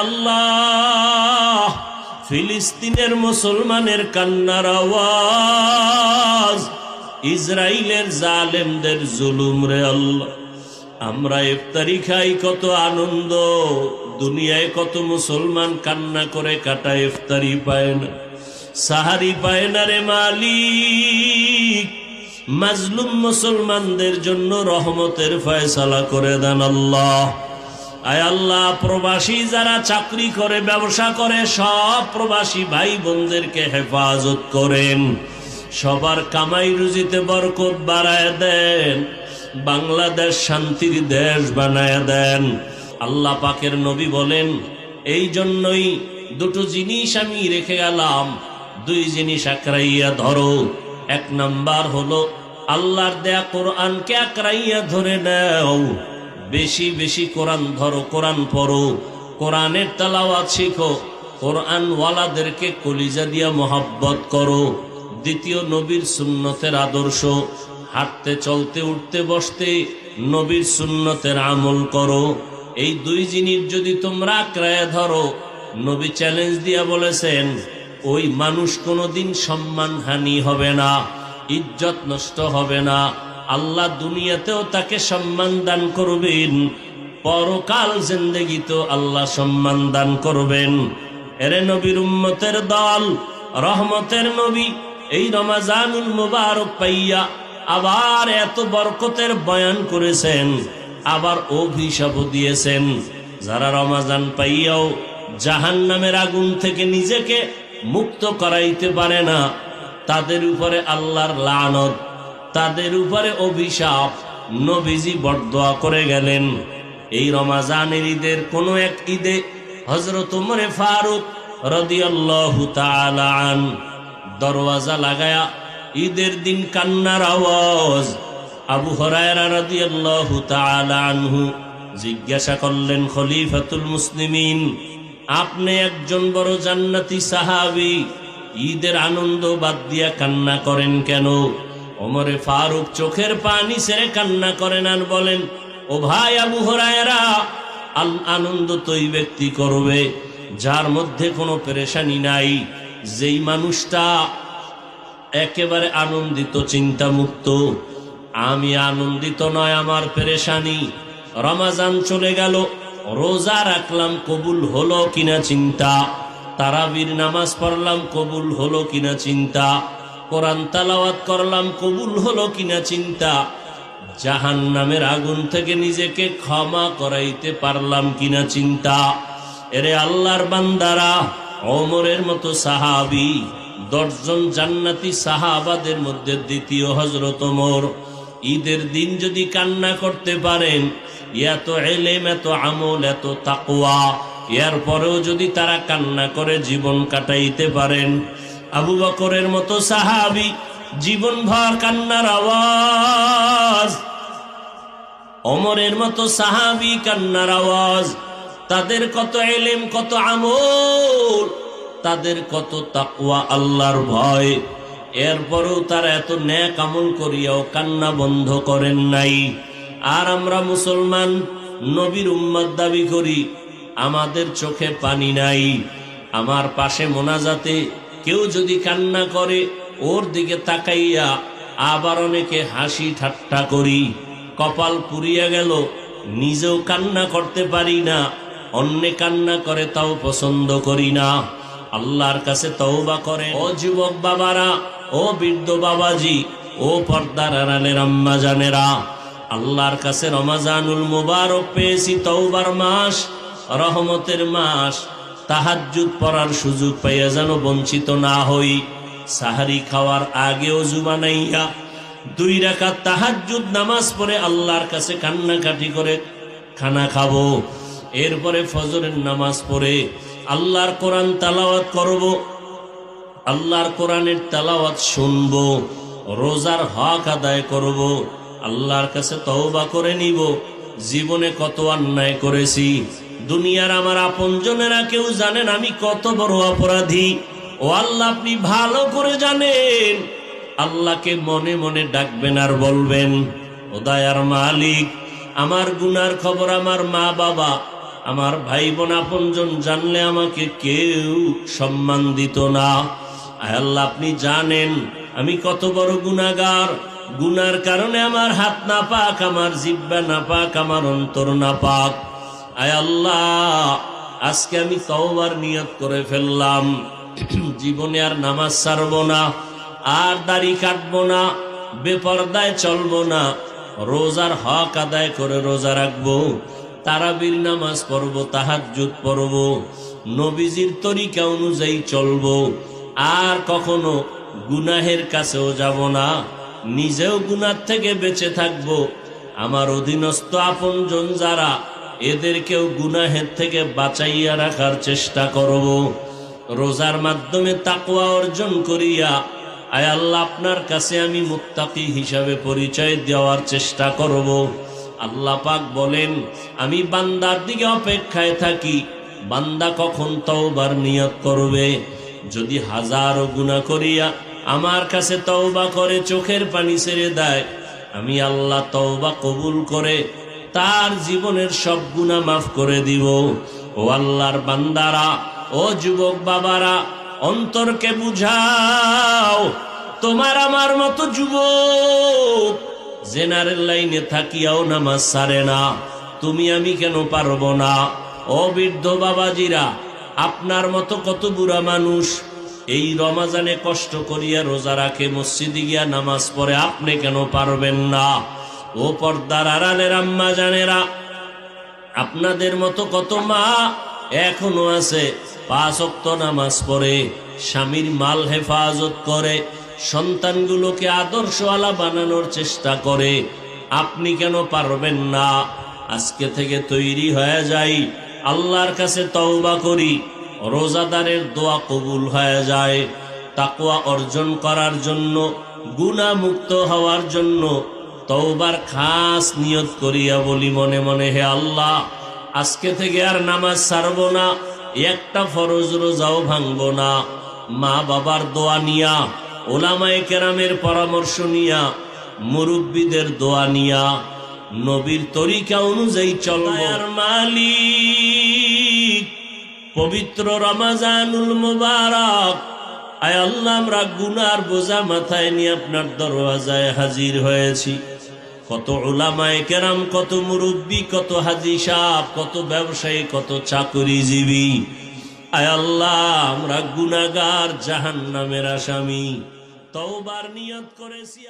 আল্লাহ, ফিলিস্তিনের মুসলমানের কান্নার আওয়াজ, ইসরায়েলের জালেমদের জুলুম রে আল্লাহ। আমরা ইফতারি খাই কত আনন্দ, দুনিয়ায় কত মুসলমান কান্না করে কাটায়, ইফতারি পায় না, সাহারি পায় না রে মালিক। মাজলুম মুসলমানদের জন্য রহমতের ফয়সালা করে দেন আল্লাহ। আয় আল্লাহ, প্রবাসী যারা চাকরি করে, ব্যবসা করে, সব প্রবাসী ভাই বোনদেরকে হেফাজত করেন, সবার কামাই রুজিতে বরকত বাড়ায় দেন, বাংলাদেশ শান্তির দেশ বানায় দেন। আল্লাহ পাকের নবী বলেন, এই জন্যই দুটো জিনিস আমি রেখে গেলাম, দুই জিনিস আঁকড়াইয়া ধরো। এক নাম্বার হলো আল্লাহর দেয়া কোরআনকে আঁকড়াইয়া ধরে নাও, বেশি বেশি কোরআন ধরো, কোরআন পড়ো, কোরআনের তেলাওয়াত শিখো, কোরআন ওয়ালাদেরকে কলিজা দিয়া মোহাব্বত করো। দ্বিতীয়, নবীর সুন্নতের আদর্শ, হাঁটতে চলতে উঠতে বসতে নবীর সুন্নতের আমল করো। এই দুই জিনিস যদি তোমরা আঁকড়াইয়া ধরো, নবী চ্যালেঞ্জ দিয়া বলেছেন, ওই মানুষ কোনোদিন সম্মানহানি হবে না, ইজ্জত নষ্ট হবে না, আল্লাহ দুনিয়াতেও তাকে সম্মান দান করবেন, পরকাল জিন্দেগিতেও আল্লাহ সম্মান দান করবেন। এরে নবীর উম্মতের দল, রহমতের নবী এই রমাজানুল মুবারক পাইয়া আবার এত বরকতের বয়ান করেছেন, আবার অভিশাপও দিয়েছেন। যারা রমাজান পাইয়াও জাহান্নামের আগুন থেকে নিজেকে মুক্ত করাইতে পারে না, তাদের উপরে আল্লাহর লানত, তাদের উপরে অভিশাপ। নবীজি বরদোয়া করে গেলেন, এই রমাজানের ঈদের কোন এক ঈদে হযরত ওমরে ফারুক রাদিয়াল্লাহু তাআলা আন দরওয়াজা লাগায়া ঈদের দিন কান্নার আওয়াজ। আবু হুরায়রা রাদিয়াল্লাহু তাআলা আনহু জিজ্ঞাসা করলেন, খলিফাতুল মুসলিমিন, আপনি একজন বড় জান্নাতি সাহাবী, ঈদের আনন্দ বাদ দিয়া কান্না করেন কেন? ওমরে ফারুক চোখের পানি ছেড়ে কান্না করেন আর বলেন, ও ভাই আবু হুরায়রা, আনন্দ তো ওই ব্যক্তি করবে যার মধ্যে কোনো পেরেশানি নাই, যেই মানুষটা একেবারে আনন্দিত, চিন্তা মুক্ত। আমি আনন্দিত নয়, আমার পেরেশানি। রমাজান চলে গেল, রোজা রাখলাম, কবুল হলো কিনা চিন্তা, তারাবির নামাজ পড়লাম, কবুল হলো কিনা চিন্তা, কোরআন তেলাওয়াত করলাম, কবুল হলো কিনা চিন্তা, জাহান্নামের আগুন থেকে নিজেকে ক্ষমা করাইতে পারলাম কিনা চিন্তা। এরে আল্লাহর বান্দারা, ওমরের মতো সাহাবী, 10 জন জান্নাতি সাহাবাদের মধ্যে দ্বিতীয় হযরত ওমর, ঈদের দিন যদি কান্না করতে পারেন, এত ইলম, এত আমল, এত তাকওয়া, এরপরেও যদি তারা কান্না করে জীবন কাটাইতে পারেন, আবু বকরের মতো সাহাবী জীবনভর কান্নার আওয়াজ, ওমরের মতো সাহাবী কান্নার আওয়াজ, তাদের কত ইলম, কত আমল, তাদের কত তাকওয়া, আল্লাহর ভয়, এরপরেও তারা এত নেক আমল করিয়াও কান্না বন্ধ করেন নাই। আর আমরা মুসলমান, নবীর উম্মত দাবি করি, আমাদের চোখে পানি নাই। আমার পাশে মোনাজাতে কেউ যদি কান্না করে, ওর দিকে তাকাইয়া আবার অনেকে হাসি ঠাট্টা করি, কপাল পুড়িয়া গেল, নিজেও কান্না করতে পারি না, অন্যে কান্না করে তাও পছন্দ করি না। আল্লাহর কাছে তওবা করে। ও যুবক বাবারা, ও বৃদ্ধ বাবাজি, ও পর্দার আড়ালের আম্মা জানেরা, আল্লাহর কাছে রমাজানুল মুবারক পেয়েছি, তওবার মাস, রহমতের মাস। তাহাজ্জুদ পড়ার সুযোগ পাইয়া যেন বঞ্চিত না হই। সাহারি খাওয়ার আগে ওযু বানাইয়া 2 রাকাত তাহাজ্জুদ নামাজ পড়ে আল্লাহর কাছে কান্নাকাটি করে খানা খাবো। এরপরে ফজরের নামাজ পড়ে আল্লাহর কোরআন তেলাওয়াত করব, আল্লাহর কোরআনের তেলাওয়াত শুনবো, রোজার হক আদায় করব, আল্লাহর কাছে তওবা করে নিব। জীবনে কত অন্যায় করেছি, দুনিয়ার আমার আপনজনেরা কেউ জানেন আমি কত বড় অপরাধী। ও আল্লাহ, আপনি ভালো করে জানেন। আল্লাহকে মনে মনে ডাকবেন আর বলবেন, ও দয়ার মালিক, আমার গুনার খবর আমার মা বাবা, আমার ভাই বোন আপনজন জানলে আমাকে কেউ সম্মান দিত না। আয় আল্লাহ, আপনি জানেন আমি কত বড় গুনাহগার। গুনার কারণে আমার হাত না পাক, আমার জিহ্বা না পাক, আমার অন্তর না পাক। আয় আল্লাহ, আজকে আমি তওবার নিয়ত করে ফেললাম, জীবনে আর নামাজ ছাড়বো না, আর দাড়ি কাটবো না, বেপরদায় চলবো না, রোজার হক আদায় করে রোজা রাখবো, তারাবির নামাজ পড়বো, তাহাজ্জুদ পড়বো, নবীজির তরিকা অনুযায়ী চলবো, আর কখনো গুনাহের কাছেও যাব না, নিজেও গুনাহ থেকে বেঁচে থাকবো। আমার অধীনস্থ আপনজন যারা, এদেরকেও গুনাহের থেকে বাঁচাইয়া রাখার চেষ্টা করব। রোজার মাধ্যমে তাকওয়া অর্জন করিয়া আয় আল্লাহ আপনার কাছে আমি মুত্তাকি হিসাবে পরিচয় দেওয়ার চেষ্টা করব। আল্লাহ পাক বলেন, আমি বান্দার দিকে অপেক্ষায় থাকি, বান্দা কখন তওবার নিয়ত করবে। যদি হাজারো গুনাহ করিয়া আমার কাছে তওবা করে চোখের পানি ছেড়ে দেয়, আমি আল্লাহ তওবা কবুল করে তার জীবনের সব গুনাহ মাফ করে দিব। ও আল্লাহর বান্দারা, ও যুবক বাবারা, অন্তরকে বুঝাও। তোমার আমার মতো যুবক জেনারেল লাইনে থাকিয়াও নামাজ ছাড়ে না, তুমি আমি কেন পারবো না? ও বৃদ্ধ বাবাজিরা, আপনার মতো কত বুড়া মানুষ এই রমাজানে কষ্ট করিয়া রোজা রাখে, মসজিদে গিয়া নামাজ পড়ে, আপনি কেন পারবেন না? ও পর্দার আড়ালের আম্মা জানেরা, আপনাদের মতো কত মা এখনো আছে 5 ওয়াক্ত নামাজ পড়ে, স্বামীর মাল হেফাজত করে, সন্তানগুলোকে আদর্শওয়ালা বানানোর চেষ্টা করে, আপনি কেন পারবেন না? আজকে থেকে তৈরি হয়ে যাই, আল্লাহর কাছে তওবা করি, রোজাদারের দোয়া কবুল হয়ে যায়। তাকওয়া অর্জন করার জন্য, গুনাহ মুক্ত হওয়ার জন্য তওবার খাস নিয়ত করিয়া বলি মনে মনে, হে আল্লাহ, আজকে থেকে আর নামাজ ছাড়বো না, একটা ফরজ রোজাও ভাঙবো না। মা বাবার দোয়া নিয়া, ওলামায়ে কেরামের পরামর্শ নিয়া, মুরব্বীদের দোয়া নিয়া, নবীর তরিকা অনুযায়ী চলবো। আর মালিক, পবিত্র রমজানুল মুবারক, আয় আল্লাহ, আমরা গুনার বোঝা মাথায় নিয়ে আপনার দরওয়াজায় হাজির হয়েছি। কত উলামায়ে কেরাম, কত মুরব্বী, কত হাজী সাহেব, কত ব্যবসায়ী, কত চাকরিজীবী, আয় আল্লাহ, আমরা গুনাহগার, জাহান্নামের আসামি, তওবার নিয়ত করেছি।